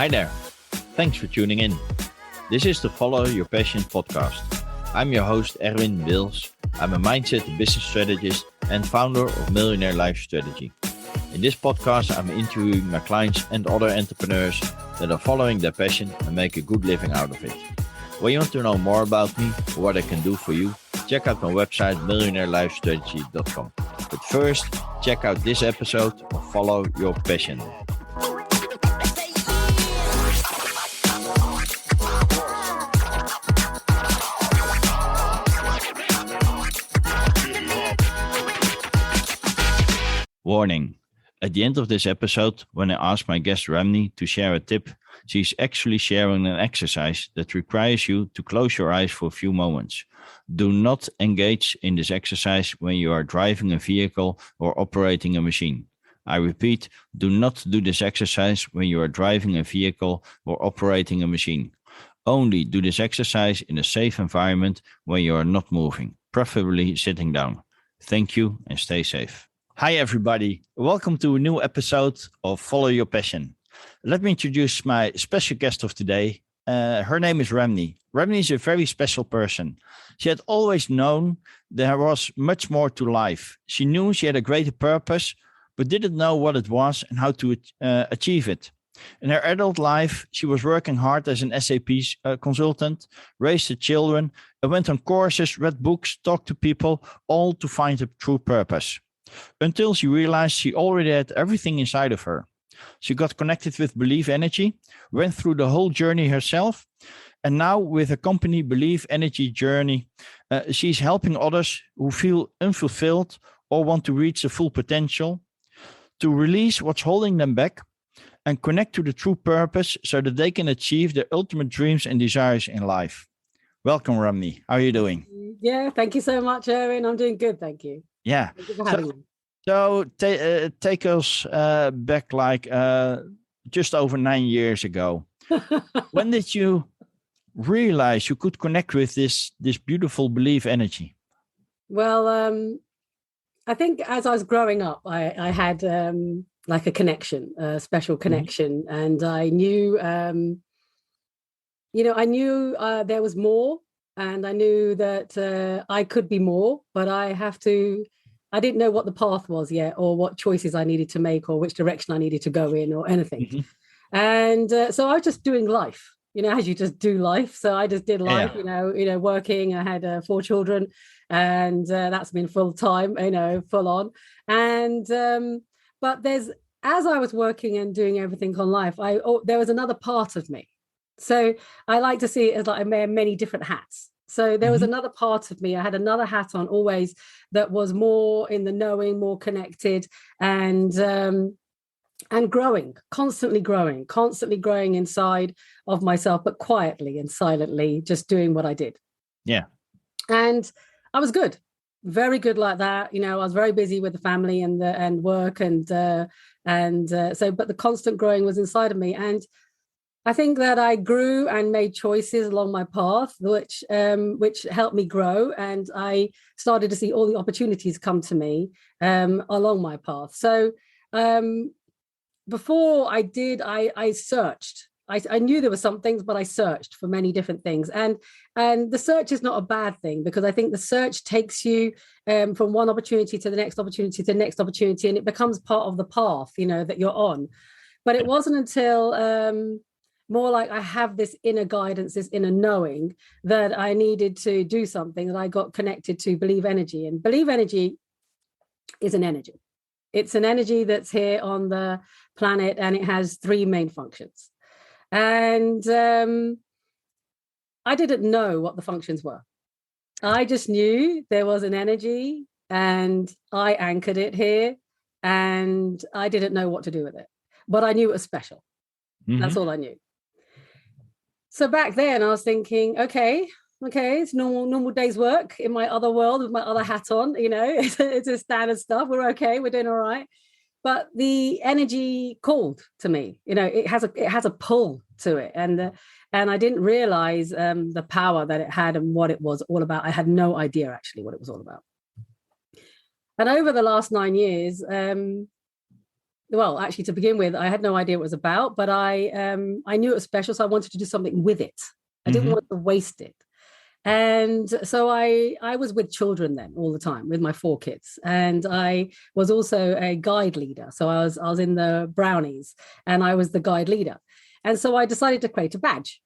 Hi there. Thanks for tuning in. This is the Follow Your Passion podcast. I'm your host, Erwin Wils. I'm a mindset and business strategist and founder of Millionaire Life Strategy. In this podcast, I'm interviewing my clients and other entrepreneurs that are following their passion and make a good living out of it. When you want to know more about me or what I can do for you, check out my website, millionaireLifestrategy.com. But first, check out this episode of Follow Your Passion. Warning. At the end of this episode, when I ask my guest Ramni to share a tip, she's actually sharing an exercise that requires you to close your eyes for a few moments. Do not engage in this exercise when you are driving a vehicle or operating a machine. I repeat, do not do this exercise when you are driving a vehicle or operating a machine. Only do this exercise in a safe environment when you are not moving, preferably sitting down. Thank you and stay safe. Hi, everybody. Welcome to a new episode of Follow Your Passion. Let me introduce my special guest of today. Her name is Ramni. Ramni is a very special person. She had always known there was much more to life. She knew she had a greater purpose, but didn't know what it was and how to achieve it. In her adult life, she was working hard as an SAP consultant, raised her children, and went on courses, read books, talked to people, all to find a true purpose. Until she realized she already had everything inside of her. She got connected with Believe Energy, went through the whole journey herself, and now with her company Believe Energy Journey, she's helping others who feel unfulfilled or want to reach their full potential to release what's holding them back and connect to the true purpose so that they can achieve their ultimate dreams and desires in life. Welcome, Ramni. How are you doing? Yeah, thank you so much, Erwin. I'm doing good, thank you. Yeah. Thank you for having me. So take us back like just over 9 years ago. When did you realize you could connect with this beautiful Believe Energy? Well, I think as I was growing up, I had like a connection, a special connection. Mm-hmm. And I knew, there was more. And I knew that I could be more, but I didn't know what the path was yet or what choices I needed to make or which direction I needed to go in or anything. Mm-hmm. And so I was just doing life, as you just do life. So I just did life, working. I had 4 children and that's been full time, full on. And but as I was working and doing everything on life, there was another part of me. So I like to see it as like I wear many different hats. So there was another part of me. I had another hat on always that was more in the knowing, more connected and growing, constantly growing inside of myself, but quietly and silently, just doing what I did. Yeah. And I was good, very good like that. I was very busy with the family and work and but the constant growing was inside of me. And I think that I grew and made choices along my path, which helped me grow. And I started to see all the opportunities come to me along my path. So before I did, I searched. I knew there were some things, but I searched for many different things. And the search is not a bad thing because I think the search takes you from one opportunity to the next opportunity to the next opportunity. And it becomes part of the path, that you're on. But it wasn't until more like I have this inner guidance, this inner knowing that I needed to do something that I got connected to Believe Energy. And Believe Energy is an energy. It's an energy that's here on the planet and it has 3 main functions. And I didn't know what the functions were. I just knew there was an energy and I anchored it here and I didn't know what to do with it. But I knew it was special. Mm-hmm. That's all I knew. So back then I was thinking, okay, it's normal day's work in my other world with my other hat on, it's a standard stuff. We're okay. We're doing all right. But the energy called to me, it has a pull to it. And I didn't realize the power that it had and what it was all about. I had no idea actually what it was all about. And over the last 9 years, well, actually, to begin with, I had no idea what it was about, but I knew it was special, so I wanted to do something with it. I didn't want to waste it. And so I was with children then all the time with my 4 kids, and I was also a guide leader. So I was in the Brownies, and I was the guide leader, and so I decided to create a badge,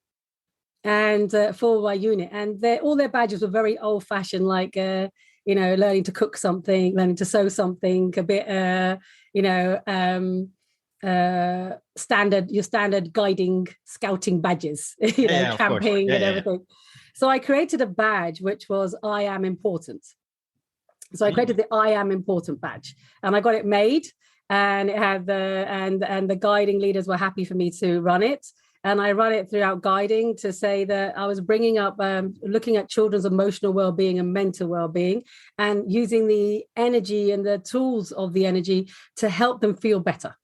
and for my unit, and all their badges were very old fashioned, like learning to cook something, learning to sew something, a bit your standard guiding scouting badges, camping and everything. So I created a badge which was I am important. So I created the I am important badge, and I got it made, and it had the guiding leaders were happy for me to run it. And I run it throughout guiding to say that I was bringing up, looking at children's emotional well-being and mental well-being, and using the energy and the tools of the energy to help them feel better.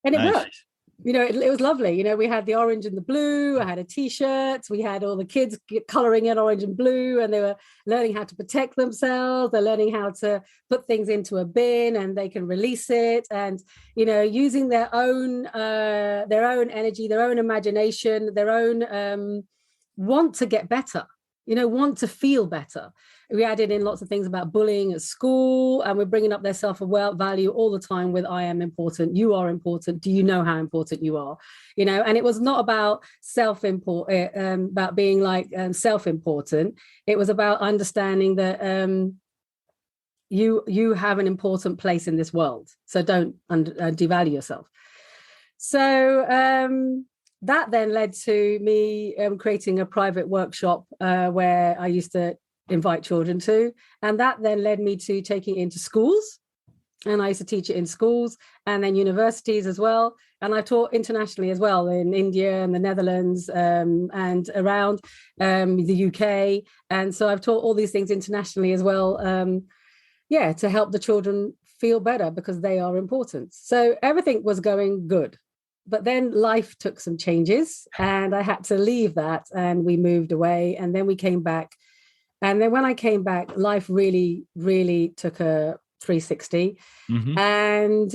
And it worked. It was lovely. We had the orange and the blue. I had a T-shirt. We had all the kids coloring in orange and blue, and they were learning how to protect themselves. They're learning how to put things into a bin, and they can release it. And using their own energy, their own imagination, their own want to get better. Want to feel better. We added in lots of things about bullying at school, and we're bringing up their self-value all the time with I am important, you are important, do you know how important you are? And it was not about about being like self-important. It was about understanding that you have an important place in this world, so don't devalue yourself. So that then led to me creating a private workshop where I used to invite children to, and that then led me to taking it into schools, and I used to teach it in schools and then universities as well, and I taught internationally as well, in India and the Netherlands and around the UK, and so I've taught all these things internationally as well, to help the children feel better because they are important. So everything was going good. But then life took some changes, and I had to leave that, and we moved away, and then we came back. And then when I came back, life really, really took a 360. Mm-hmm. And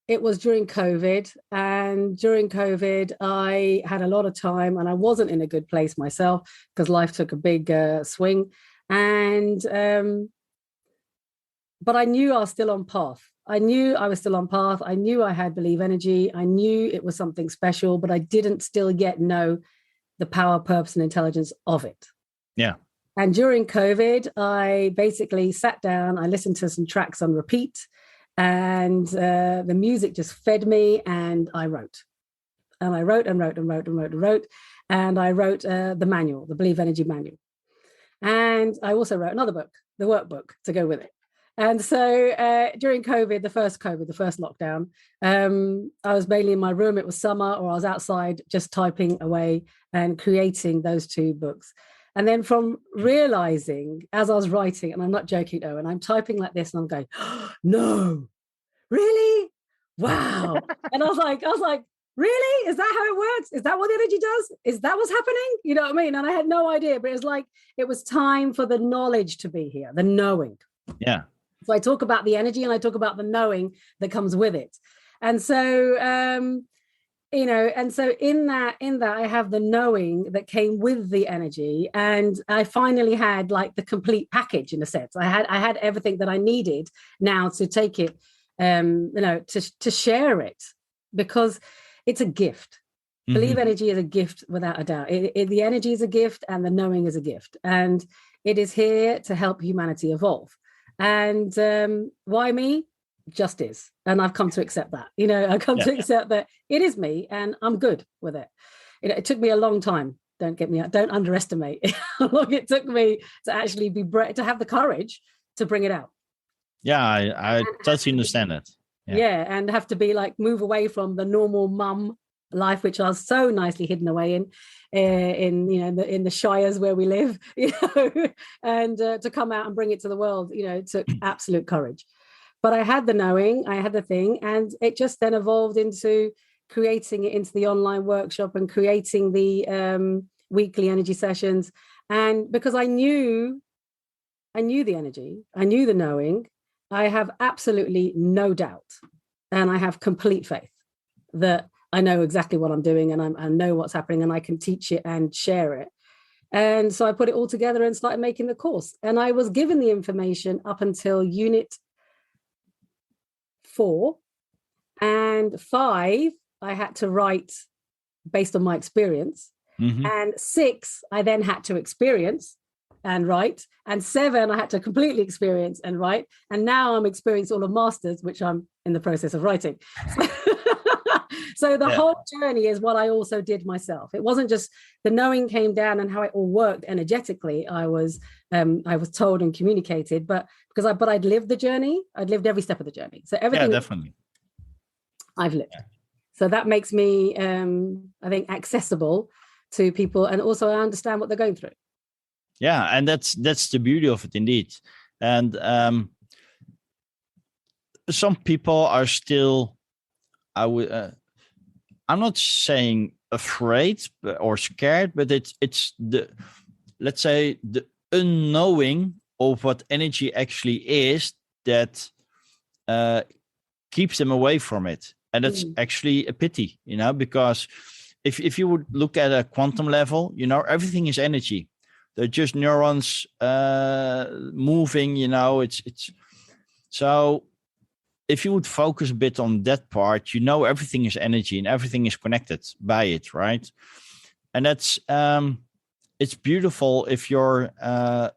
it was during COVID. And during COVID, I had a lot of time, and I wasn't in a good place myself because life took a big swing. And but I knew I was still on path. I knew I was still on path. I knew I had Believe Energy. I knew it was something special, but I didn't still yet know the power, purpose, and intelligence of it. Yeah. And during COVID, I basically sat down, I listened to some tracks on repeat, and the music just fed me, and I wrote. And I wrote and wrote and wrote and wrote and wrote. And I wrote the manual, the Believe Energy manual. And I also wrote another book, the workbook, to go with it. And so during COVID, the first lockdown, I was mainly in my room. It was summer, or I was outside just typing away and creating those 2 books. And then from realizing as I was writing, and I'm not joking, and I'm typing like this, and I'm going, oh, no, really? Wow. And I was like, really? Is that how it works? Is that what energy does? Is that what's happening? You know what I mean? And I had no idea, but it was like, it was time for the knowledge to be here, the knowing. Yeah. So I talk about the energy, and I talk about the knowing that comes with it. And so, and so in that, I have the knowing that came with the energy. And I finally had like the complete package, in a sense. I had everything that I needed now to take it, to share it, because it's a gift. Mm-hmm. Believe Energy is a gift without a doubt. The energy is a gift, and the knowing is a gift. And it is here to help humanity evolve. And why me? Just is. And I've come to accept that. I've come to accept that it is me, and I'm good with it. It took me a long time. Don't underestimate how long it took me to actually to have the courage to bring it out. Yeah, I totally understand that. Yeah, and have to be like, move away from the normal mum life, which I was so nicely hidden away in the shires where we live, and to come out and bring it to the world, it took absolute courage. But I had the knowing, I had the thing, and it just then evolved into creating it into the online workshop and creating the weekly energy sessions. And because I knew the energy, I knew the knowing, I have absolutely no doubt, and I have complete faith that I know exactly what I'm doing, and I know what's happening, and I can teach it and share it. And so I put it all together and started making the course. And I was given the information up until unit 4, and 5 I had to write based on my experience. Mm-hmm. And 6 I then had to experience and write, and 7 I had to completely experience and write, and now I'm experiencing all of masters, which I'm in the process of writing. So the whole journey is what I also did myself. It wasn't just the knowing came down and how it all worked energetically. I was told and communicated, but I'd lived the journey. I'd lived every step of the journey. So everything definitely I've lived. So that makes me, I think, accessible to people, and also I understand what they're going through. Yeah, and that's the beauty of it, indeed. And some people are still, I'm not saying afraid or scared, but it's the, let's say, the unknowing of what energy actually is that keeps them away from it. And that's actually a pity, because if you would look at a quantum level, everything is energy. They're just neurons moving, it's so if you would focus a bit on that part, everything is energy and everything is connected by it, right? And that's it's beautiful if you're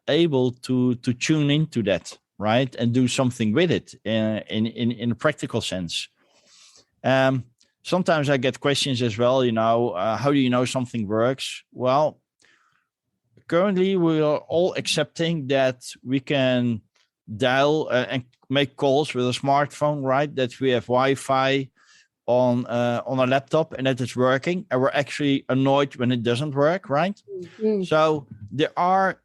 able to tune into that, right, and do something with it in a practical sense. Sometimes I get questions as well, how do you know something works? Well, currently we are all accepting that we can dial and make calls with a smartphone, right? That we have Wi-Fi on a laptop and that it's working, and we're actually annoyed when it doesn't work, right? Mm-hmm. So there are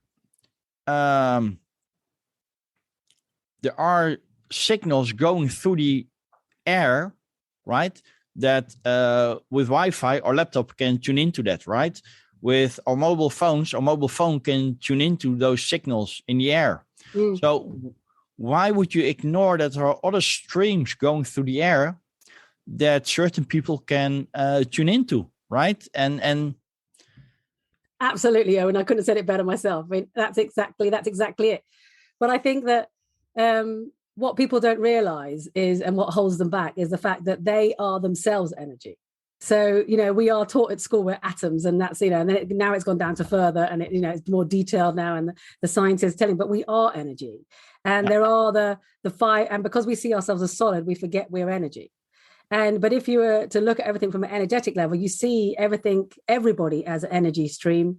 signals going through the air, right? That with Wi-Fi or laptop can tune into that, right? With our mobile phones, our mobile phone can tune into those signals in the air. So why would you ignore that there are other streams going through the air that certain people can tune into, right? And absolutely, Owen, I couldn't have said it better myself. I mean, that's exactly it. But I think that what people don't realize is, and what holds them back, is the fact that they are themselves energy. So, we are taught at school we're atoms, and that's, and then now it's gone down to further, and it's more detailed now, and the science is telling, but we are energy. And there are the 5, and because we see ourselves as solid, we forget we're energy. But if you were to look at everything from an energetic level, you see everybody as an energy stream.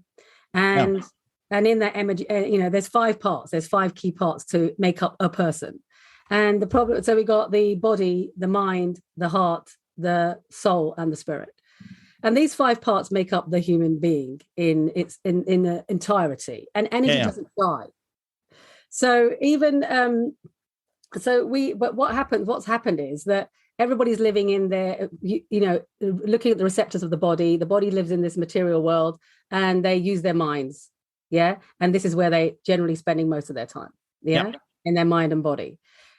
And in that energy, there's 5 parts, there's 5 key parts to make up a person. And the problem, so we got the body, the mind, the heart, the soul, and the spirit. And these 5 parts make up the human being in the entirety. And energy doesn't die. So even but what's happened is that everybody's living in their, looking at the receptors of the body. The body lives in this material world, and they use their minds. Yeah. And this is where they generally spending most of their time. Yeah. In their mind and body.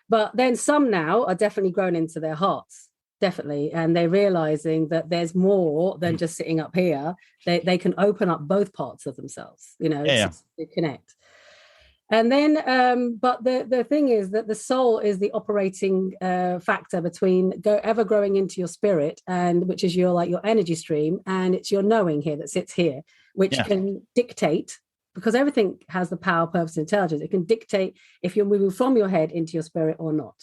But then some now are definitely grown into their hearts, definitely. And they're realizing that there's more than just sitting up here. They can open up both parts of themselves, to connect. And then, but the thing is that the soul is the operating factor between ever growing into your spirit, and which is your energy stream, and it's your knowing here that sits here, which can dictate, because everything has the power, purpose, and intelligence. It can dictate if you're moving from your head into your spirit or not.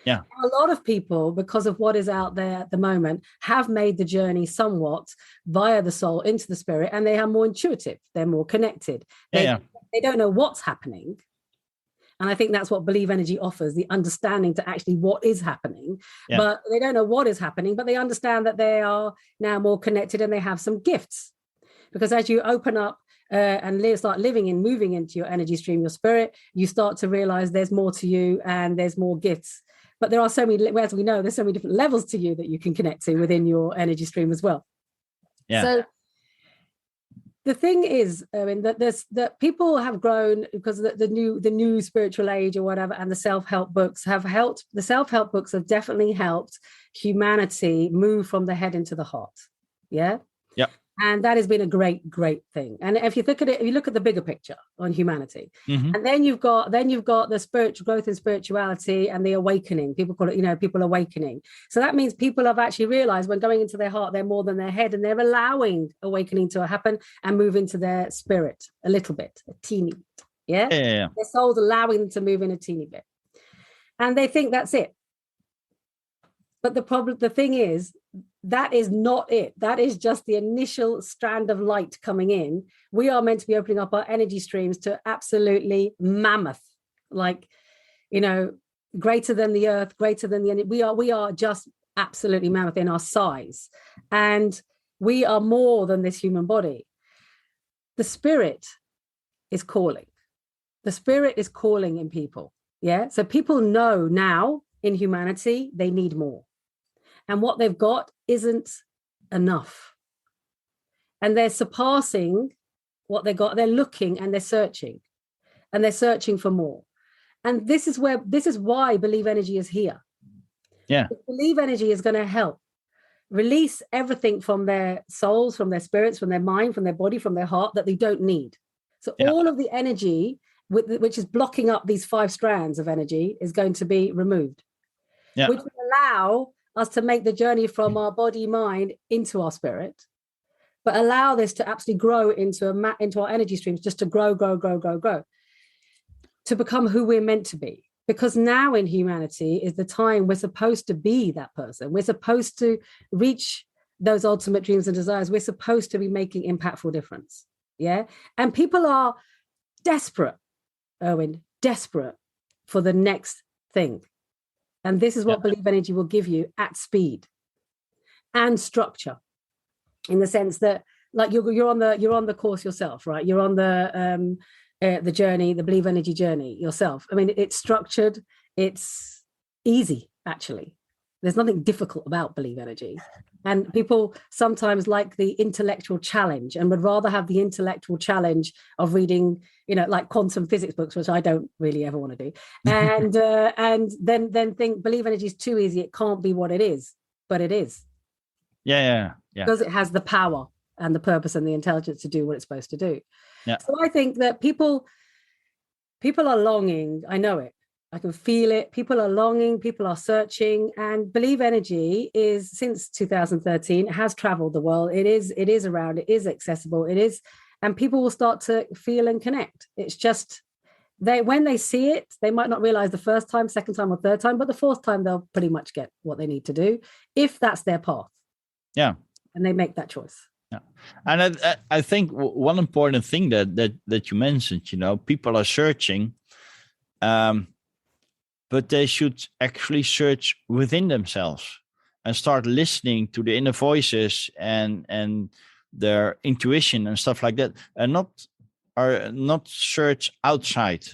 Yeah. A lot of people, because of what is out there at the moment, have made the journey somewhat via the soul into the spirit, and they are more intuitive. They're more connected. They don't know what's happening. And I think that's what Believe Energy offers, the understanding to actually what is happening. Yeah. But they don't know what is happening, but they understand that they are now more connected, and they have some gifts. Because as you open up and start living and moving into your energy stream, your spirit, you start to realize there's more to you and there's more gifts. But there are so many, as we know, there's so many different levels to you that you can connect to within your energy stream as well. Yeah. So The thing is, I mean, that people have grown because the new spiritual age or whatever, and the self-help books have helped. The self-help books have definitely helped humanity move from the head into the heart. Yeah. Yeah. And that has been a great, great thing. And if you look at it, if you look at the bigger picture on humanity, and then you've got the spiritual growth in spirituality and the awakening. People call it, people awakening. So that means people have actually realized when going into their heart, they're more than their head, and they're allowing awakening to happen and move into their spirit a little bit, a teeny bit. Yeah. Their soul's allowing them to move in a teeny bit, and they think that's it. But the thing is, that is not it. That is just the initial strand of light coming in. We are meant to be opening up our energy streams to absolutely mammoth, like, greater than the earth, greater than the, we are just absolutely mammoth in our size. And we are more than this human body. The spirit is calling. The spirit is calling in people. Yeah. So people know now in humanity, they need more. And what they've got isn't enough. And they're surpassing what they got. They're looking and they're searching. And they're searching for more. And this is why Believe Energy is here. Yeah. Believe Energy is going to help release everything from their souls, from their spirits, from their mind, from their body, from their heart that they don't need. So all of the energy, which is blocking up these 5 strands of energy, is going to be removed. Yeah. Which will allow us to make the journey from our body, mind into our spirit, but allow this to absolutely grow into our energy streams, just to grow, to become who we're meant to be. Because now in humanity is the time we're supposed to be that person. We're supposed to reach those ultimate dreams and desires. We're supposed to be making impactful difference. Yeah. And people are desperate, Owen, desperate for the next thing. And this is what Believe Energy will give you at speed and structure, in the sense that, like, you're on the course yourself, right? You're on the journey, the Believe Energy journey yourself. I mean, it's structured. It's easy, actually. There's nothing difficult about Believe Energy. And people sometimes like the intellectual challenge and would rather have the intellectual challenge of reading, like quantum physics books, which I don't really ever want to do. And then think Believe Energy is too easy. It can't be what it is, but it is. Yeah. Because it has the power and the purpose and the intelligence to do what it's supposed to do. Yeah. So I think that people are longing. I know it. I can feel it. People are longing, people are searching, and Believe Energy is, since 2013, it has traveled the world. It is around, it is accessible, it is, and people will start to feel and connect. It's just, when they see it, they might not realize the first time, second time, or third time, but the fourth time they'll pretty much get what they need to do, if that's their path. Yeah. And they make that choice. Yeah. And I think one important thing that you mentioned, people are searching, but they should actually search within themselves and start listening to the inner voices and their intuition and stuff like that, and not search outside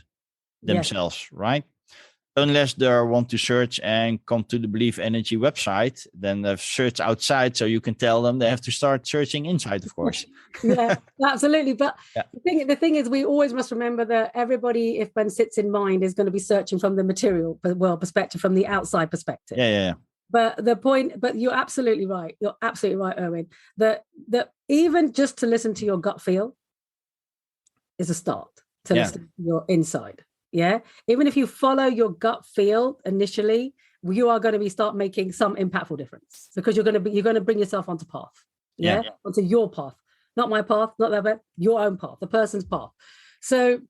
themselves, right? Unless they want to search and come to the Believe Energy website, then they've searched outside, so you can tell them they have to start searching inside, of course. Yeah, absolutely. But the thing is, we always must remember that everybody, if one sits in mind, is going to be searching from the material world perspective, from the outside perspective. Yeah. But you're absolutely right. You're absolutely right, Owen. That even just to listen to your gut feel is a start to listen to your inside. Yeah. Even if you follow your gut feel initially, you are going to start making some impactful difference, because you're going to bring yourself onto path. Yeah. Onto your path, not my path, not that, but your own path, the person's path. So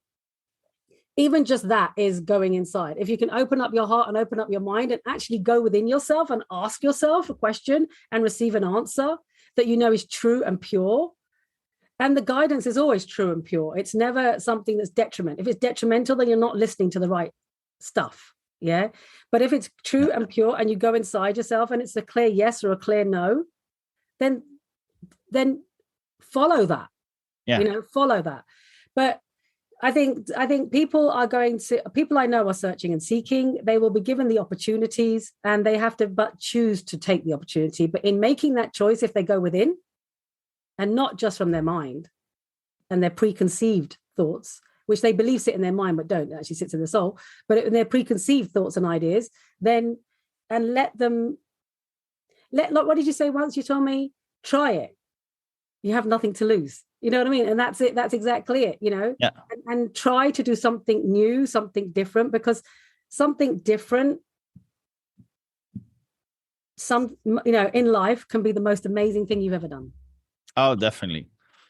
even just that is going inside. If you can open up your heart and open up your mind and actually go within yourself and ask yourself a question and receive an answer that is true and pure. And the guidance is always true and pure. It's never something that's detrimental. If it's detrimental, then you're not listening to the right stuff. Yeah. But if it's true and pure and you go inside yourself and it's a clear yes or a clear no, then follow that. Yeah. Follow that. But I think people I know are searching and seeking. They will be given the opportunities, and they have to but choose to take the opportunity. But in making that choice, if they go within, and not just from their mind, and their preconceived thoughts, which they believe sit in their mind but don't, it actually sits in the soul, but in their preconceived thoughts and ideas, then, and let what did you say once? You told me, try it. You have nothing to lose. You know what I mean? And that's it. That's exactly it, Yeah. and try to do something new, something different, because something different, in life can be the most amazing thing you've ever done. Oh, definitely.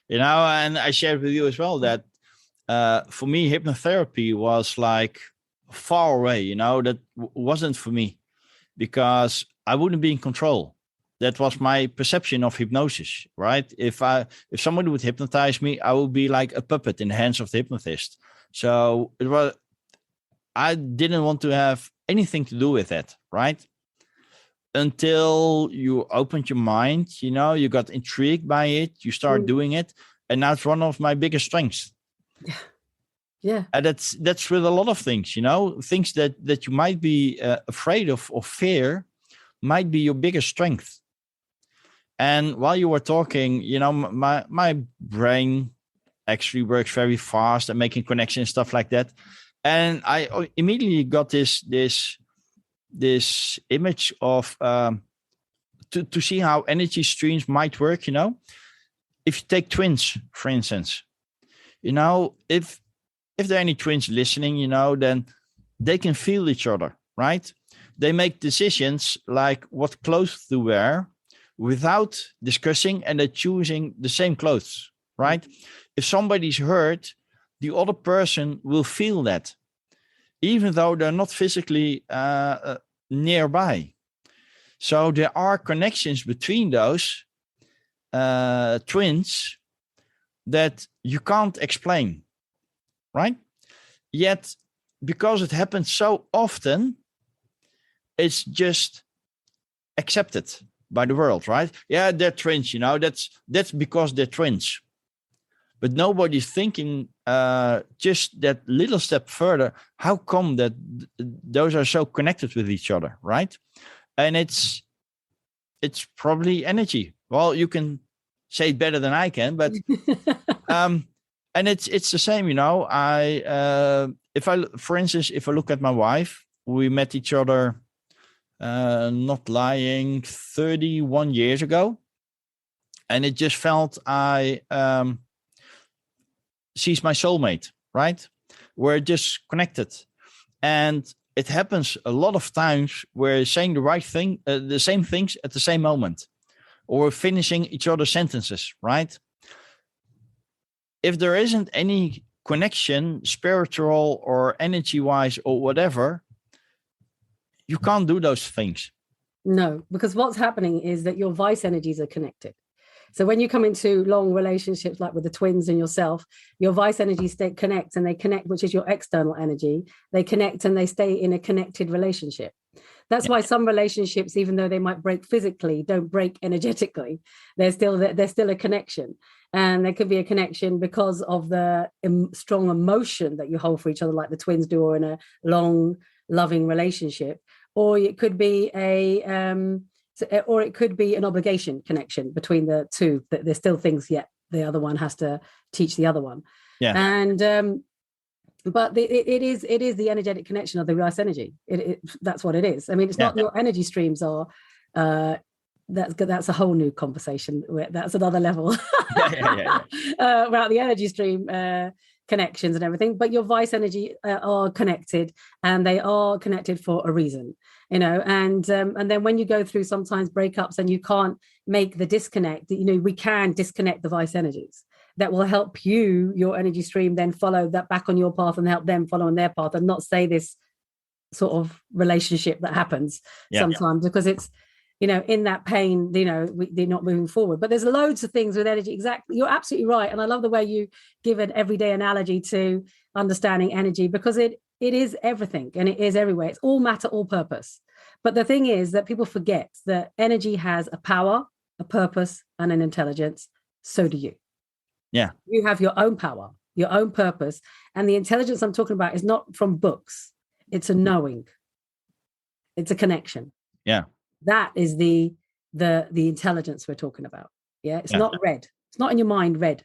And I shared with you as well that for me, hypnotherapy was like far away, that wasn't for me because I wouldn't be in control. That was my perception of hypnosis, right? If somebody would hypnotize me, I would be like a puppet in the hands of the hypnotist. So I didn't want to have anything to do with that, right? Until you opened your mind, you got intrigued by it, you start doing it, and now it's one of my biggest strengths. Yeah. And that's with a lot of things, things that you might be afraid of or fear might be your biggest strength. And while you were talking, my brain actually works very fast and making connections, stuff like that. And I immediately got this image of to see how energy streams might work. If you take twins, for instance, if there are any twins listening, then they can feel each other, right? They make decisions like what clothes to wear without discussing, and they're choosing the same clothes, right? If somebody's hurt, the other person will feel that, even though they're not physically nearby. So there are connections between those twins that you can't explain, right? Yet, because it happens so often, it's just accepted by the world, right? Yeah, they're twins, that's because they're twins. But nobody's thinking just that little step further. How come that those are so connected with each other, right? And it's probably energy. Well, you can say it better than I can, but and it's the same, for instance, if I look at my wife, we met each other, not lying, 31 years ago, and it just felt she's my soulmate, right? We're just connected. And it happens a lot of times we're saying the right thing, the same things at the same moment, or finishing each other's sentences, right? If there isn't any connection, spiritual or energy-wise or whatever, you can't do those things. No, because what's happening is that your vice energies are connected. So when you come into long relationships, like with the twins and yourself, your vice energies connect, which is your external energy. They connect and they stay in a connected relationship. That's why some relationships, even though they might break physically, don't break energetically. There's still a connection. And there could be a connection because of the strong emotion that you hold for each other, like the twins do, or in a long, loving relationship. Or it could be an obligation connection between the two, that there's still things yet the other one has to teach the other one. Yeah. And but it is the energetic connection of the vice energy. That's what it is. I mean, it's not your energy streams are that's a whole new conversation. That's another level about the energy stream connections and everything. But your vice energy are connected, and they are connected for a reason, and then when you go through sometimes breakups and you can't make the disconnect, we can disconnect the vice energies. That will help your energy stream then follow that back on your path and help them follow on their path, and not stay this sort of relationship that happens sometimes because it's, in that pain, they're not moving forward. But there's loads of things with energy. Exactly. You're absolutely right. And I love the way you give an everyday analogy to understanding energy, because it is everything and it is everywhere. It's all matter, all purpose. But the thing is that people forget that energy has a power, a purpose, and an intelligence. So do you. Yeah. You have your own power, your own purpose. And the intelligence I'm talking about is not from books. It's a knowing. It's a connection. Yeah. That is the intelligence we're talking about. Yeah. It's not red. It's not in your mind red.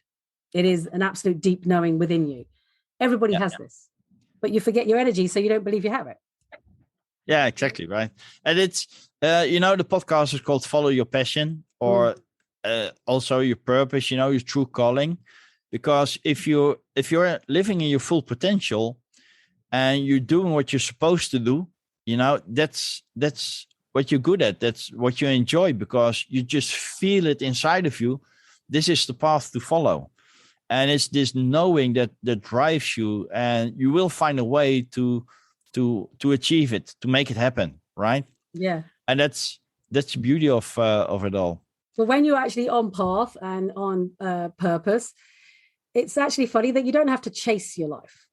It is an absolute deep knowing within you. Everybody has this, but you forget your energy, so you don't believe you have it. Yeah, exactly. Right. And it's, the podcast is called Follow Your Passion, or also your purpose, your true calling. Because if you're living in your full potential and you're doing what you're supposed to do, that's what you're good at. That's what you enjoy, because you just feel it inside of you. This is the path to follow. And it's this knowing that drives you, and you will find a way to achieve it, to make it happen, right? Yeah. And that's the beauty of it all. But when you're actually on path and on purpose, it's actually funny that you don't have to chase your life.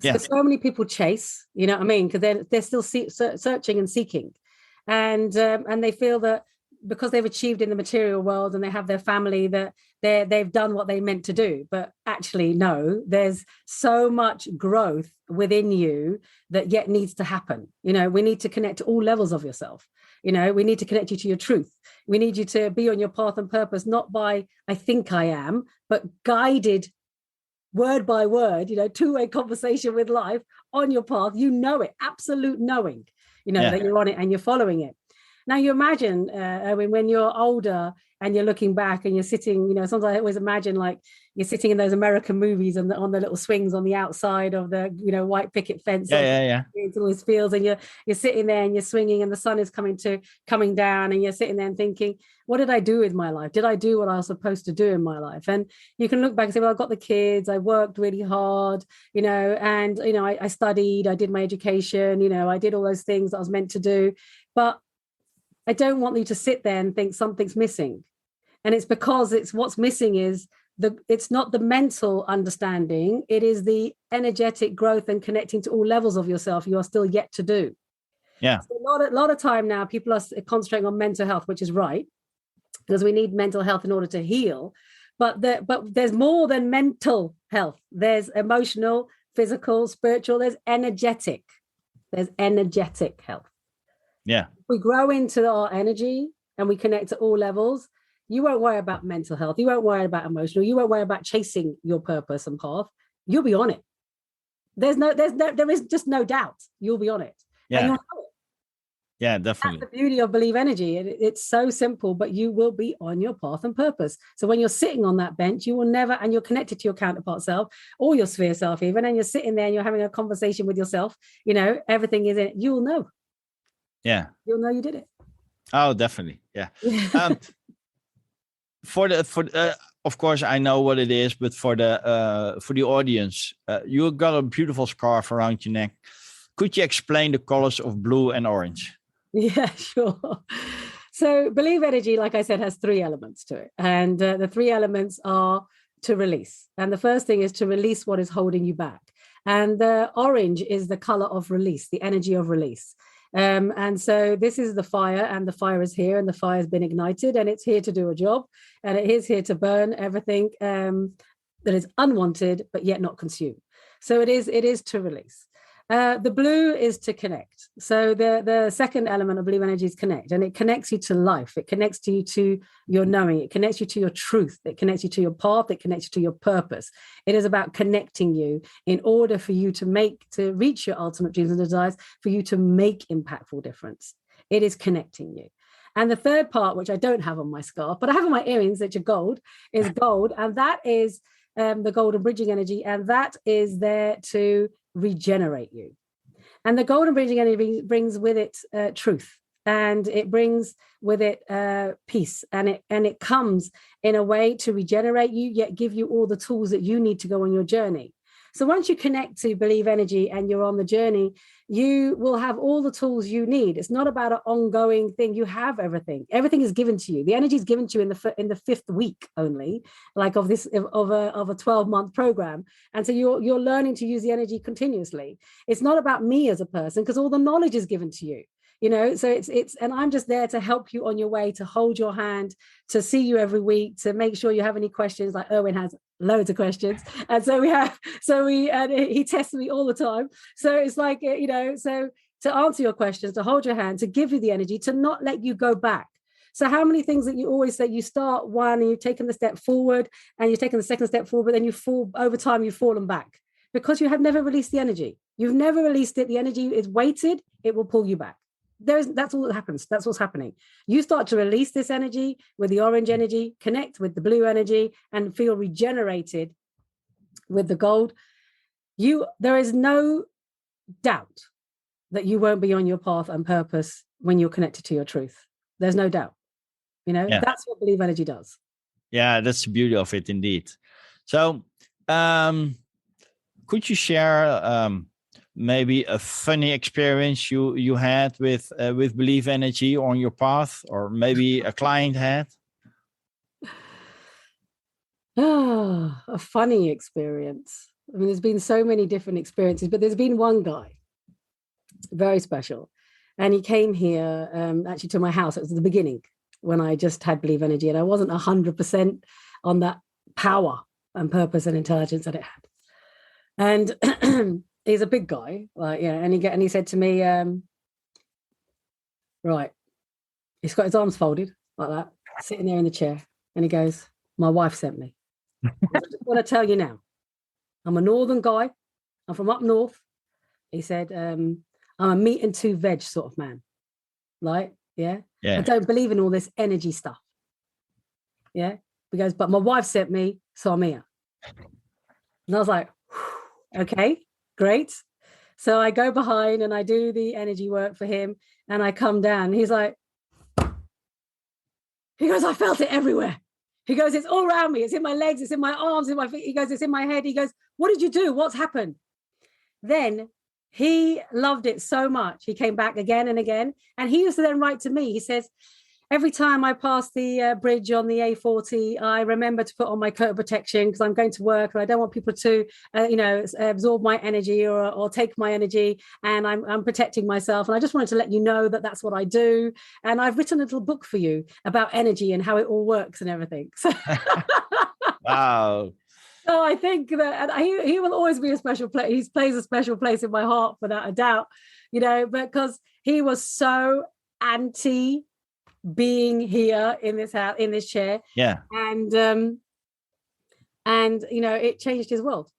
Yeah. So many people chase, you know what I mean? Because they're still searching and seeking, and they feel that because they've achieved in the material world and they have their family, that they've done what they meant to do. But actually, no, there's so much growth within you that yet needs to happen. We need to connect to all levels of yourself. We need to connect you to your truth. We need you to be on your path and purpose, not by I think I am, but guided word by word, two-way conversation with life on your path. It, absolute knowing, that you're on it and you're following it. Now you imagine, when you're older and you're looking back and you're sitting, sometimes I always imagine like you're sitting in those American movies and on the little swings on the outside of the, white picket fence. Into all these fields, and you're sitting there and you're swinging and the sun is coming down, and you're sitting there and thinking, what did I do with my life? Did I do what I was supposed to do in my life? And you can look back and say, well, I got the kids, I worked really hard, and, I studied, I did my education, I did all those things that I was meant to do. But I don't want you to sit there and think something's missing. And it's because what's missing is it's not the mental understanding, it is the energetic growth and connecting to all levels of yourself you are still yet to do. Yeah. So a lot of time now, people are concentrating on mental health, which is right, because we need mental health in order to heal. But there's more than mental health. There's emotional, physical, spiritual, there's energetic. There's energetic health. Yeah. If we grow into our energy and we connect to all levels, you won't worry about mental health. You won't worry about emotional. You won't worry about chasing your purpose and path. You'll be on it. There is just no doubt. You'll be on it. Yeah. And you'll know it. Yeah, definitely. That's the beauty of Believe Energy. It's so simple, but you will be on your path and purpose. So when you're sitting on that bench, you will never, and you're connected to your counterpart self or your sphere self even, and you're sitting there and you're having a conversation with yourself, everything is in it. You'll know. Yeah. You'll know you did it. Oh, definitely. Yeah. Of course, I know what it is, but for the audience, you got a beautiful scarf around your neck. Could you explain the colors of blue and orange? Yeah, sure. So Believe Energy, like I said, has 3 elements to it. And the 3 elements are to release. And the first thing is to release what is holding you back. And the orange is the color of release, the energy of release. And so this is the fire, and the fire is here, and the fire has been ignited, and it's here to do a job, and it is here to burn everything that is unwanted but yet not consumed. So it is to release. The blue is to connect. So the second element of Blue Energy is connect, and it connects you to life. It connects you to your knowing. It connects you to your truth. It connects you to your path. It connects you to your purpose. It is about connecting you in order for you to reach your ultimate dreams and desires, for you to make impactful difference. It is connecting you. And the third part, which I don't have on my scarf, but I have on my earrings, which are gold, is gold. And that is the golden bridging energy. And that is there to regenerate you. And the golden bridging energy brings with it truth, and it brings with it peace, and it comes in a way to regenerate you, yet give you all the tools that you need to go on your journey. So once you connect to Believe Energy and you're on the journey, you will have all the tools you need. It's not about an ongoing thing. You have everything. Everything is given to you. The energy is given to you in the 5th week only, like of a 12-month program. And so you're learning to use the energy continuously. It's not about me as a person, because all the knowledge is given to you. So it's and I'm just there to help you on your way, to hold your hand, to see you every week, to make sure you have any questions. Like Erwin has loads of questions, and he tests me all the time. So it's like, so to answer your questions, to hold your hand, to give you the energy, to not let you go back. So how many things that you always say, you start one and you've taken the step forward and you've taken the second step forward, but then you fall over time, you've fallen back because you have never released the energy. You've never released it. The energy is weighted. It will pull you back. That's all that happens. That's what's happening. You start to release this energy with the orange energy, connect with the blue energy, and feel regenerated with the gold. There is no doubt that you won't be on your path and purpose when you're connected to your truth. There's no doubt. That's what believe energy does. Yeah, that's the beauty of it indeed. So could you share maybe a funny experience you had with belief energy on your path, or maybe a client had? A funny experience. I mean, there's been so many different experiences, but there's been one guy, very special. And he came here actually to my house. It was the beginning when I just had believe energy, and I wasn't 100% on that power and purpose and intelligence that it had. And he's a big guy, and he said to me, right, he's got his arms folded like that, sitting there in the chair, and he goes, my wife sent me. I just want to tell you now, I'm a northern guy. I'm from up north. He said, I'm a meat and two veg sort of man. Like, yeah. I don't believe in all this energy stuff. Yeah. He goes, but my wife sent me, so I'm here. And I was like, okay, great. So I go behind and I do the energy work for him, and I come down. He's like, he goes, I felt it everywhere. He goes, it's all around me. It's in my legs. It's in my arms, in my feet. He goes, it's in my head. He goes, what did you do? What's happened? Then he loved it so much. He came back again and again. And he used to then write to me. He says, every time I pass the bridge on the A40, I remember to put on my coat of protection because I'm going to work and I don't want people to, absorb my energy or take my energy, and I'm protecting myself. And I just wanted to let you know that that's what I do. And I've written a little book for you about energy and how it all works and everything. So Wow. So I think that he will always be a special place. He plays a special place in my heart, without a doubt, because he was so anti being here in this house, in this chair. Yeah. And it changed his world.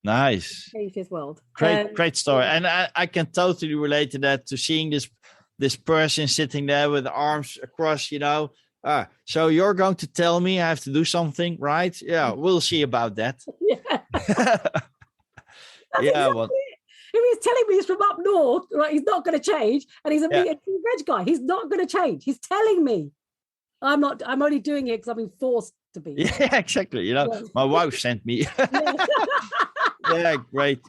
Nice. Changed his world. Great story. And I can totally relate to that, to seeing this person sitting there with the arms across, so you're going to tell me I have to do something, right? Yeah, we'll see about that. Yeah. Yeah. Exactly. If he's telling me he's from up north, right, he's not going to change, and he's a meat and two veg guy, he's not going to change. He's telling me I'm only doing it because I'm being forced to be. Yeah, exactly. My wife sent me. Yeah, great.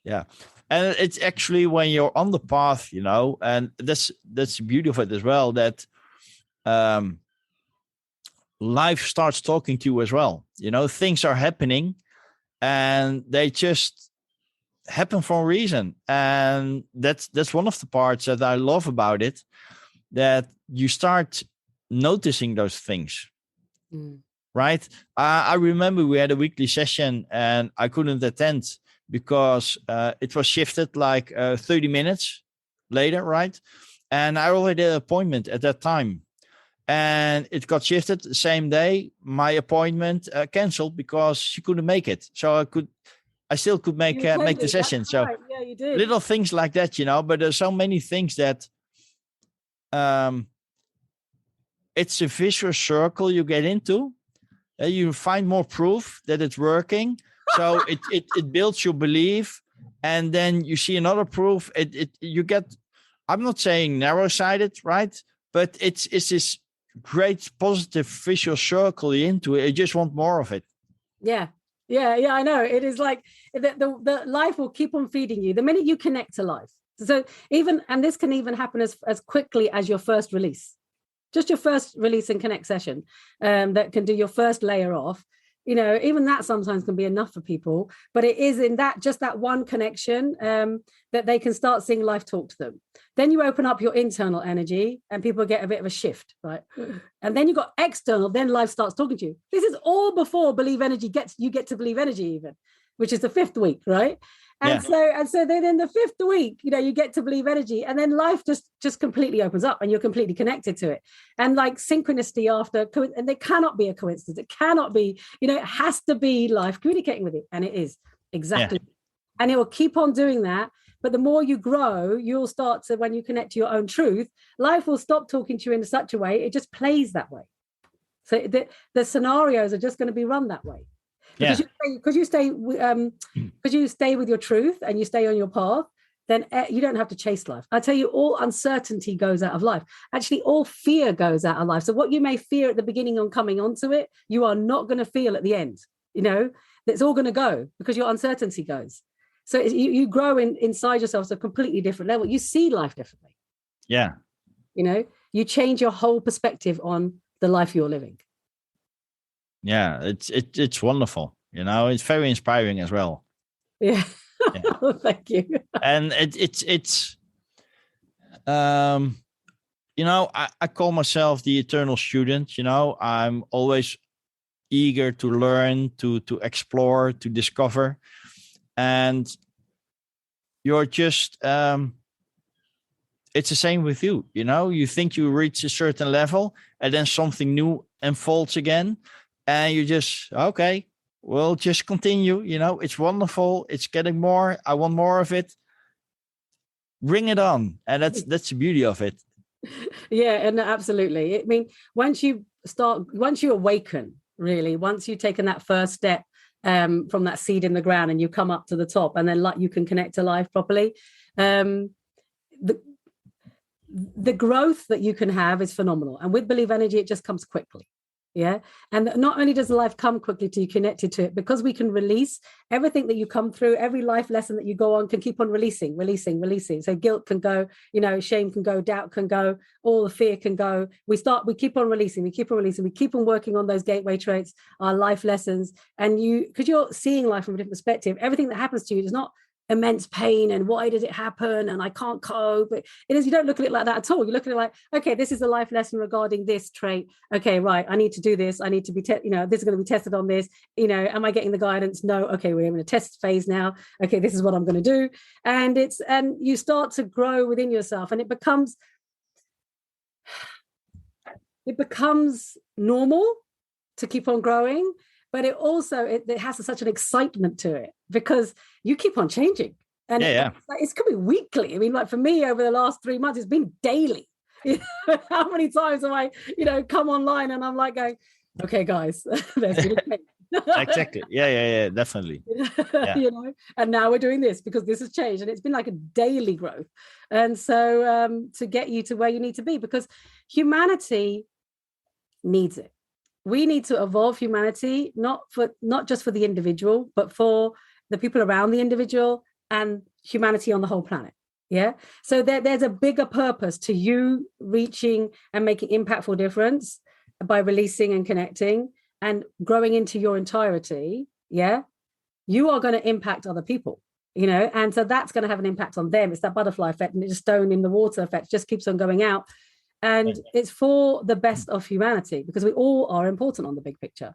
Yeah. And it's actually when you're on the path, and that's the beauty of it as well, that life starts talking to you as well. Things are happening and they just happen for a reason. And that's one of the parts that I love about it, that you start noticing those things. Right? I remember we had a weekly session and I couldn't attend because it was shifted like 30 minutes later, right? And I already had an appointment at that time. And it got shifted the same day. My appointment canceled because she couldn't make it. So I still could make the session. So right. Yeah, you did. Little things like that, but there's so many things that it's a vicious circle you get into. You find more proof that it's working. So it builds your belief. And then you see another proof. You get, I'm not saying narrow-sighted, right? But it's this great positive vicious circle into it. You just want more of it. Yeah, I know. It is like the life will keep on feeding you the minute you connect to life. So and this can even happen as quickly as your first release. Just your first release and connect session that can do your first layer off. Even that sometimes can be enough for people, but it is in that one connection that they can start seeing life talk to them. Then you open up your internal energy and people get a bit of a shift, right? And then you got external, then life starts talking to you. This is all before believe energy you get to believe energy even, which is the 5th week, right? And so then in the fifth week, you get to believe energy, and then life just completely opens up, and you're completely connected to it. And like synchronicity and there cannot be a coincidence. It cannot be, it has to be life communicating with it. And it is exactly. Yeah. And it will keep on doing that. But the more you grow, you'll start to, when you connect to your own truth, life will stop talking to you in such a way, it just plays that way. So the scenarios are just going to be run that way. Because you stay with your truth and you stay on your path, then you don't have to chase life. I tell you, all uncertainty goes out of life. Actually, all fear goes out of life. So what you may fear at the beginning on coming onto it, you are not going to feel at the end. It's all going to go because your uncertainty goes. So you grow inside yourself to a completely different level. You see life differently. Yeah. You change your whole perspective on the life you're living. Yeah, it's wonderful. It's very inspiring as well. Yeah. Oh, thank you. And it's I call myself the eternal student. I'm always eager to learn, to explore, to discover. And you're just it's the same with you. You think you reach a certain level, and then something new unfolds again, and you just, okay, we'll just continue. It's wonderful. It's getting more. I want more of it. Bring it on. And that's the beauty of it. Yeah, and absolutely. I mean, once you awaken, really, once you've taken that first step from that seed in the ground and you come up to the top, and then you can connect to life properly, the growth that you can have is phenomenal. And with Believe Energy, it just comes quickly. Yeah. And not only does life come quickly to you connected to it, because we can release everything that you come through, every life lesson that you go on can keep on releasing. So guilt can go, shame can go, doubt can go, all the fear can go. We keep on releasing, we keep on working on those gateway traits, our life lessons. And because you're seeing life from a different perspective, everything that happens to you is not immense pain and why did it happen and I can't cope. It is, you don't look at it like that at all. You look at it like, okay, this is a life lesson regarding this trait. Okay, right, I need to do this. I need to be this is going to be tested on this. Am I getting the guidance? No. Okay, we're in a test phase now. Okay, this is what I'm going to do. And you start to grow within yourself, and it becomes normal to keep on growing. But it also it has such an excitement to it because you keep on changing, and it's could be weekly. I mean, like for me, over the last 3 months, it's been daily. How many times have I, come online and I'm like going, okay, guys, there's been a change. Exactly. Yeah, definitely. Yeah. And now we're doing this because this has changed, and it's been like a daily growth. And so to get you to where you need to be, because humanity needs it. We need to evolve humanity, not just for the individual, but for the people around the individual and humanity on the whole planet. Yeah. So there's a bigger purpose to you reaching and making impactful difference by releasing and connecting and growing into your entirety. Yeah. You are going to impact other people, and so that's going to have an impact on them. It's that butterfly effect, and it's a stone in the water effect, just keeps on going out. And it's for the best of humanity, because we all are important on the big picture.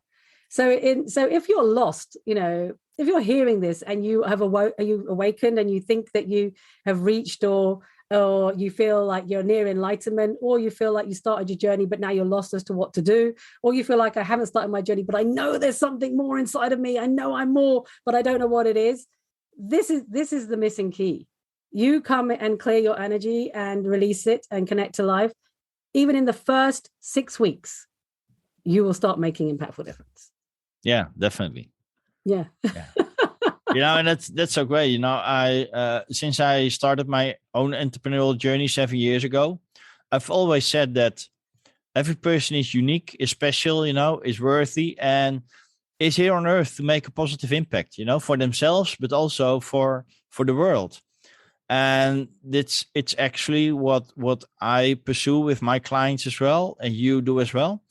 So if you're lost, if you're hearing this and you have awakened and you think that you have reached or you feel like you're near enlightenment, or you feel like you started your journey, but now you're lost as to what to do, or you feel like I haven't started my journey, but I know there's something more inside of me. I know I'm more, but I don't know what it is. This is the missing key. You come and clear your energy and release it and connect to life. Even in the first 6 weeks, you will start making impactful difference. Yeah, definitely. Yeah. And that's so great. I since I started my own entrepreneurial journey 7 years ago, I've always said that every person is unique, is special, is worthy, and is here on earth to make a positive impact, for themselves, but also for the world. And it's actually what I pursue with my clients as well, and you do as well,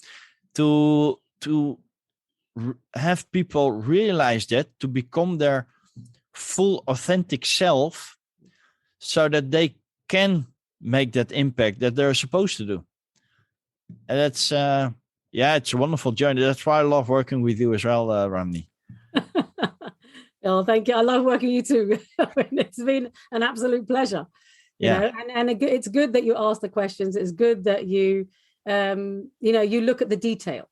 to have people realize that, to become their full authentic self, so that they can make that impact that they're supposed to do. And that's it's a wonderful journey. That's why I love working with you as well, Ramni. Oh, thank you. I love working with you too. It's been an absolute pleasure. Yeah. And it's good that you ask the questions. It's good that you look at the detail,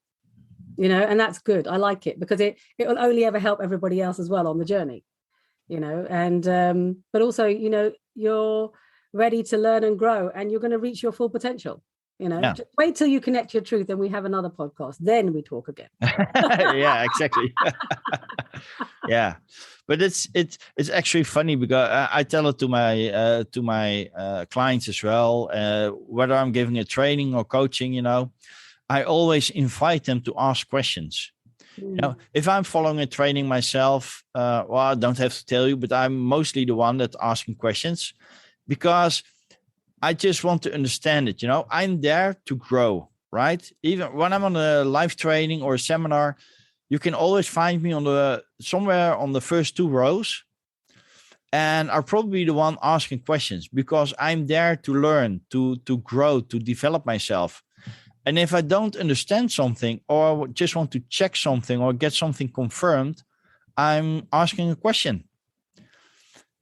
and that's good. I like it because it will only ever help everybody else as well on the journey, and but also, you're ready to learn and grow, and you're going to reach your full potential. Yeah. Just wait till you connect your truth and we have another podcast. Then we talk again. Yeah, exactly. Yeah, but it's actually funny because I tell it to my clients as well. Whether I'm giving a training or coaching, I always invite them to ask questions. If I'm following a training myself, well, I don't have to tell you, but I'm mostly the one that's asking questions because I just want to understand it. I'm there to grow, right? Even when I'm on a live training or a seminar, you can always find me somewhere on the first 2 rows. And I'll probably be the one asking questions because I'm there to learn, to grow, to develop myself. And if I don't understand something or just want to check something or get something confirmed, I'm asking a question.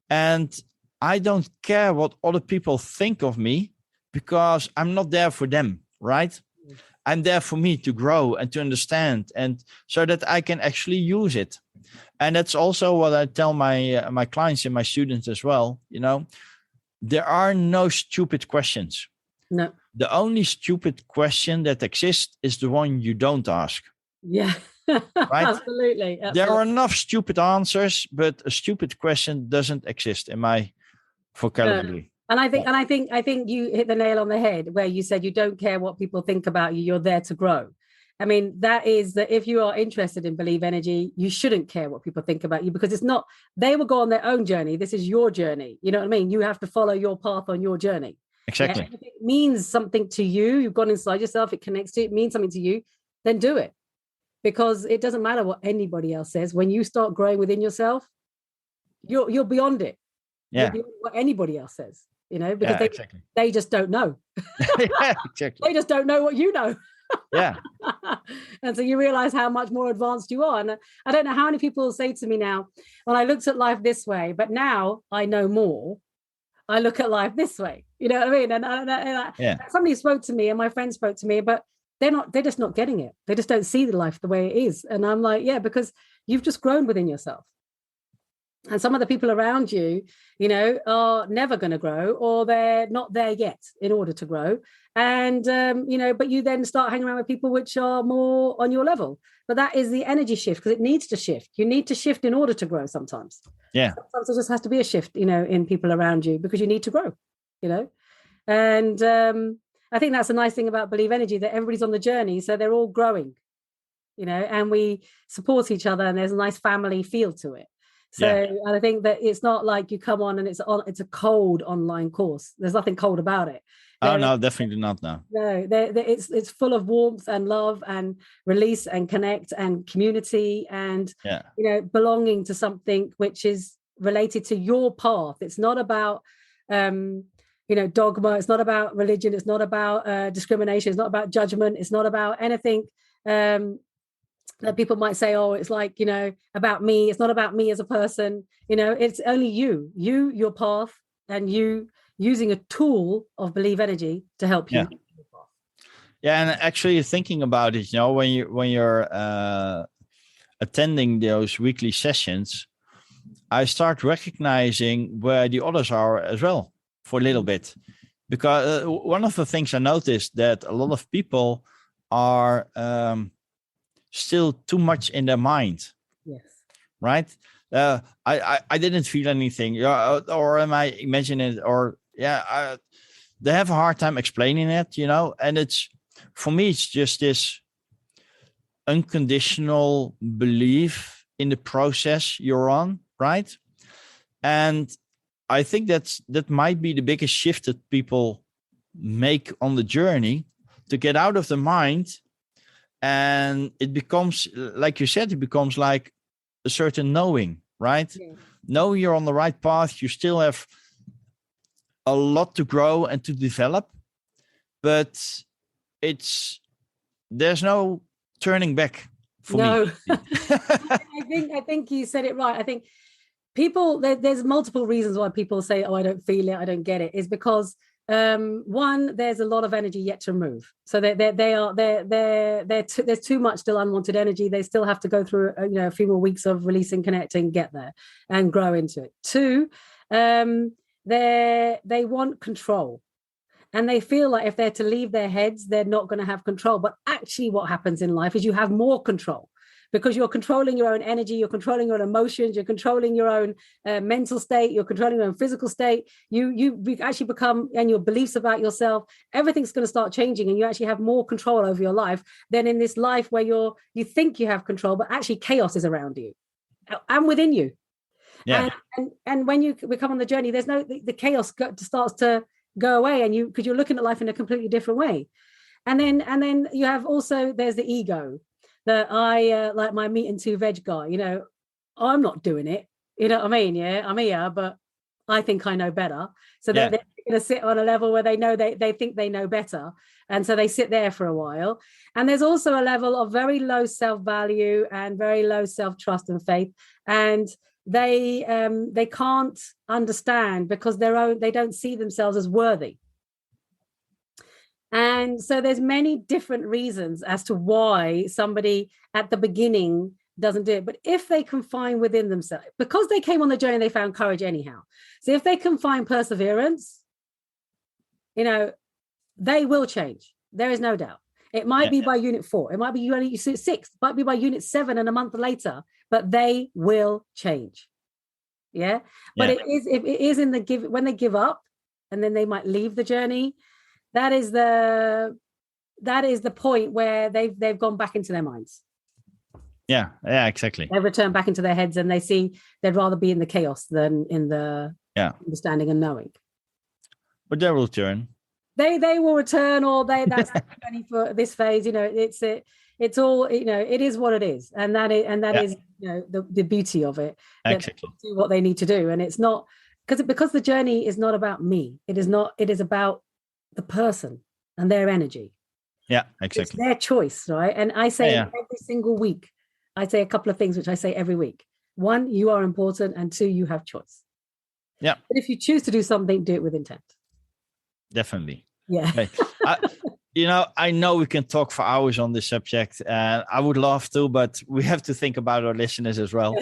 And I don't care what other people think of me because I'm not there for them, right? I'm there for me to grow and to understand, and so that I can actually use it. And that's also what I tell my clients and my students as well. There are no stupid questions. No. The only stupid question that exists is the one you don't ask. Yeah. Right? Absolutely. There are enough stupid answers, but a stupid question doesn't exist in my vocabulary. And I think you hit the nail on the head where you said you don't care what people think about you. You're there to grow. I mean, that is that if you are interested in Believe Energy, you shouldn't care what people think about you because it's not, they will go on their own journey. This is your journey. You know what I mean? You have to follow your path on your journey. Exactly. If it means something to you, you've gone inside yourself, it connects to it, means something to you, then do it. Because it doesn't matter what anybody else says. When you start growing within yourself, you're beyond it. Yeah. You're beyond what anybody else says, because exactly. they just don't know. Yeah, exactly. They just don't know what you know. Yeah. And so you realize how much more advanced you are. And I don't know how many people say to me now, well, I looked at life this way, but now I know more. I look at life this way. You know what I mean? And somebody spoke to me and my friend spoke to me, but they're just not getting it. They just don't see the life the way it is. And I'm like, yeah, because you've just grown within yourself. And some of the people around you, are never going to grow, or they're not there yet in order to grow. And, but you then start hanging around with people which are more on your level. But that is the energy shift, because it needs to shift. You need to shift in order to grow sometimes. Yeah. Sometimes there just has to be a shift, in people around you because you need to grow, And I think that's a nice thing about Believe Energy, that everybody's on the journey. So they're all growing, and we support each other, and there's a nice family feel to it. So and I think that it's not like you come on and it's a cold online course. There's nothing cold about it. No, definitely not. No, it's full of warmth and love and release and connect and community and belonging to something which is related to your path. It's not about dogma. It's not about religion. It's not about discrimination. It's not about judgment. It's not about anything that people might say, oh, it's like, about me. It's not about me as a person. It's only you, your path, and you using a tool of Believe Energy to help you. Yeah, and actually thinking about it, when you're attending those weekly sessions, I start recognizing where the others are as well for a little bit. Because one of the things I noticed that a lot of people are still too much in their mind. Yes. Right? I didn't feel anything, or am I imagining it? Or they have a hard time explaining it, and it's, for me, it's just this unconditional belief in the process you're on, right? And I think that might be the biggest shift that people make on the journey, to get out of the mind. And it becomes, like you said, it becomes like a certain knowing, right? Yeah. Know you're on the right path. You still have a lot to grow and to develop, but there's no turning back for no. me. I think you said it right. I think people, there's multiple reasons why people say, oh, I don't feel it, I don't get it, is because one, there's a lot of energy yet to move. So there's too much still unwanted energy. They still have to go through a few more weeks of releasing, connecting, get there and grow into it. Two, they want control. And they feel like if they're to leave their heads, they're not going to have control. But actually what happens in life is you have more control, because you're controlling your own energy, you're controlling your own emotions, you're controlling your own mental state, you're controlling your own physical state. You actually become, and your beliefs about yourself, everything's going to start changing, and you actually have more control over your life than in this life where you think you have control, but actually chaos is around you and within you. Yeah. And when you become on the journey, there's the chaos starts to go away, and because you're looking at life in a completely different way. And then you have also, there's the ego that I like my meat and two veg guy, I'm not doing it. You know what I mean? Yeah, I'm here, but I think I know better. So they're going to sit on a level where they know they think they know better. And so they sit there for a while. And there's also a level of very low self-value and very low self-trust and faith. And they can't understand because they don't see themselves as worthy. And so there's many different reasons as to why somebody at the beginning doesn't do it. But if they can find within themselves, because they came on the journey, they found courage anyhow. So if they can find perseverance, they will change. There is no doubt. It might be by unit 4. It might be unit 6. It might be by unit 7 and a month later, but they will change. Yeah. But it is in the when they give up, and then they might leave the journey. That is the point where they've gone back into their minds. Yeah, exactly. They return back into their heads, and they see they'd rather be in the chaos than in the understanding and knowing. But they will return. They will return, or that's only for this phase. It's all, it is what it is, and that is the beauty of it. Exactly. Do what they need to do, and it's not because the journey is not about me. It is not. It is about the person and their energy. Yeah, exactly. It's their choice, right? And I say every single week, I say a couple of things which I say every week. 1, you are important, and 2, you have choice. Yeah. But if you choose to do something, do it with intent. Definitely. Yeah. Okay. I know we can talk for hours on this subject, and I would love to, but we have to think about our listeners as well.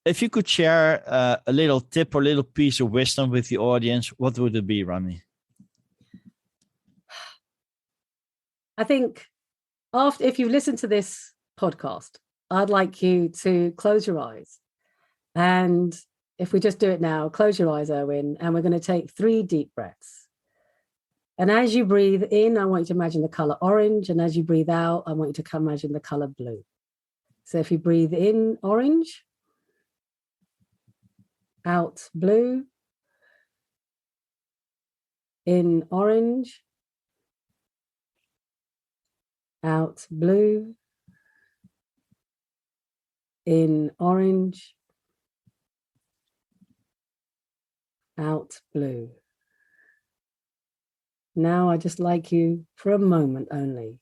If you could share a little tip or little piece of wisdom with the audience, what would it be, Ramni? I think if you listen to this podcast, I'd like you to close your eyes. And if we just do it now, close your eyes, Erwin, and we're going to take 3 deep breaths. And as you breathe in, I want you to imagine the color orange. And as you breathe out, I want you to imagine the color blue. So if you breathe in, orange, out, blue, in, orange, out, blue, in, orange, out, blue. Now I just like you for a moment only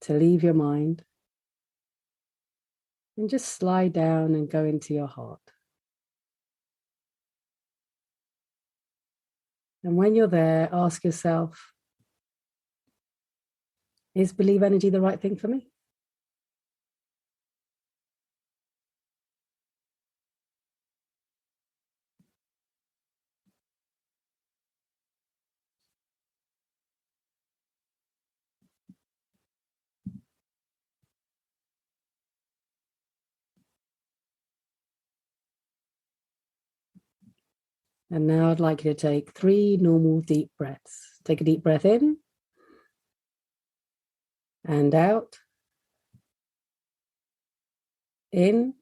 to leave your mind and just slide down and go into your heart. And when you're there, ask yourself, is believe energy the right thing for me? And now I'd like you to take 3 normal deep breaths. Take a deep breath in and out. In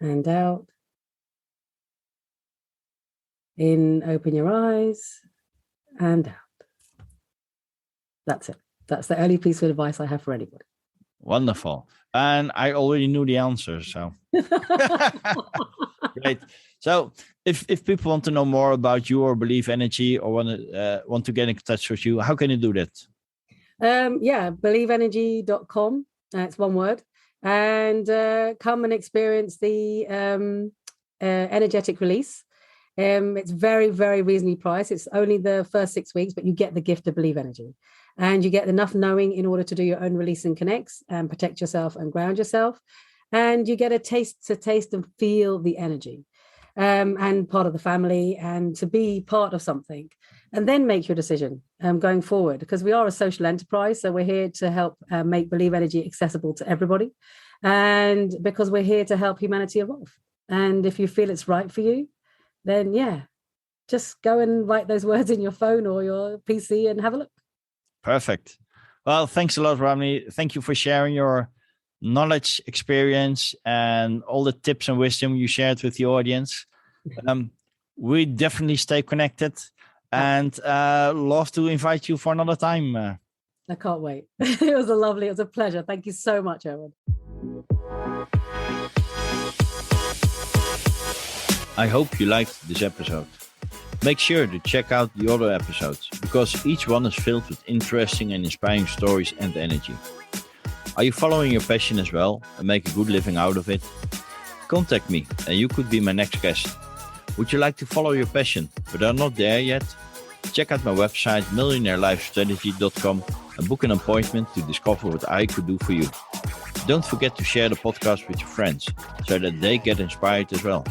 and out. In, open your eyes, and out. That's it. That's the only piece of advice I have for anybody. Wonderful. And I already knew the answer, so. Great. So if people want to know more about you or believe energy or want to get in touch with you, how can you do that? BelieveEnergy.com. It's one word. And come and experience the energetic release. It's very, very reasonably priced. It's only the first 6 weeks, but you get the gift of Believe Energy. And you get enough knowing in order to do your own release and connects and protect yourself and ground yourself. And you get a taste and feel the energy. And part of the family, and to be part of something, and then make your decision going forward, because we are a social enterprise. So we're here to help make Believe Energy accessible to everybody, and because we're here to help humanity evolve. And if you feel it's right for you, then just go and write those words in your phone or your PC and have a look. Perfect. Well, thanks a lot, Ramni. Thank you for sharing your knowledge, experience, and all the tips and wisdom you shared with the audience. We definitely stay connected, and love to invite you for another time. I can't wait. It was a pleasure. Thank you so much, Owen. I hope you liked this episode. Make sure to check out the other episodes, because each one is filled with interesting and inspiring stories and energy. Are you following your passion as well and make a good living out of it? Contact me and you could be my next guest. Would you like to follow your passion but are not there yet? Check out my website millionaireLifeStrategy.com and book an appointment to discover what I could do for you. Don't forget to share the podcast with your friends so that they get inspired as well.